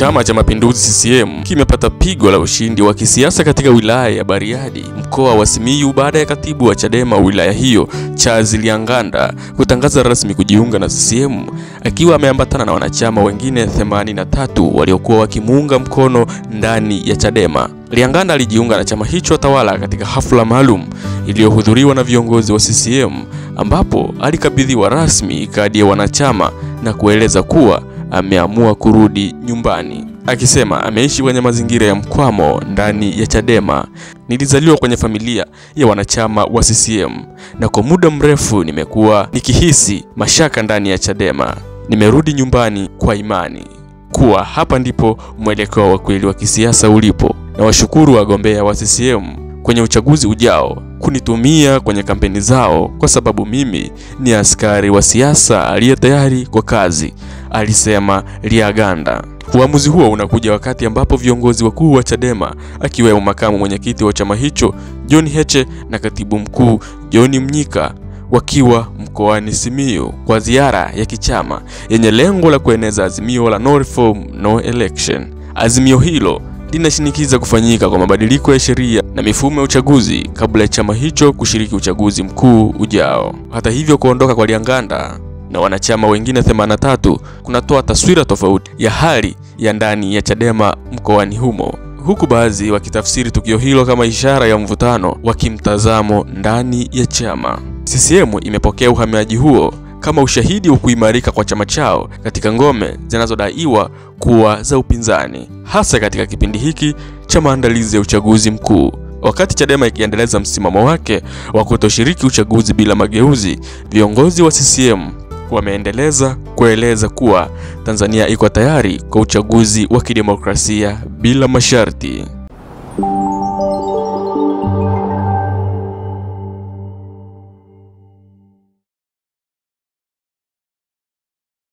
Chama cha Mapinduzi CCM kimepata pigo la ushindi wa kisiasa katika wilaya ya Bariadi, mkoa wa Simiyu, baada ya katibu wa Chadema wilaya hiyo Charles Lyanganda kutangaza rasmi kujiunga na CCM akiwa ameambatana na wanachama wengine 83 waliokuwa wakimuunga mkono ndani ya Chadema. Lyanganda alijiunga na chama hicho tawala katika hafla maalum iliyohudhuriwa na viongozi wa CCM, ambapo alikabidhiwa rasmi kadi ya wanachama na kueleza kuwa ameamua kurudi nyumbani, akisema ameishi kwenye mazingira ya mkwamo ndani ya Chadema. Nilizaliwa kwenye familia ya wanachama wa CCM na kwa muda mrefu nimekuwa nikihisi mashaka ndani ya Chadema. Nimerudi nyumbani kwa imani kuwa hapa ndipo mwelekeo wa kweli wa kisiasa ulipo, na washukuru wagombea wa CCM kwenye uchaguzi ujao kunitumia kwenye kampeni zao, kwa sababu mimi ni askari wa siasa aliye tayari kwa kazi, alisema Lyanganda. Uamuzi huo unakuja wakati ambapo viongozi wakuu wa Chadema akiwemo makamu mwenyekiti wa chama hicho John Heche na katibu mkuu John Mnyika wakiwa mkoani Simiyu kwa ziara ya kichama yenye lengo la kueneza azimio la no reform no election. Azimio hilo linashinikiza kufanyika kwa mabadiliko ya sheria na mifumo ya uchaguzi kabla ya chama hicho kushiriki uchaguzi mkuu ujao. Hata hivyo, kuondoka kwa Lyanganda na wanachama wengine 83 kunatoa taswira tofauti ya hali ya ndani ya Chadema mkoani humo, huku baadhi wakitafsiri tukio hilo kama ishara ya mvutano wa kimtazamo ndani ya chama. CCM imepokea uhamiaji huo kama ushahidi wa kuimarika kwa chama chao katika ngome zinazodaiwa kuwa za upinzani, hasa katika kipindi hiki cha maandalizi ya uchaguzi mkuu. Wakati Chadema ikiendeleza msimamo wake wa kutoshiriki uchaguzi bila mageuzi, viongozi wa CCM wameendeleza kueleza kuwa Tanzania iko tayari kwa uchaguzi wa kidemokrasia bila masharti.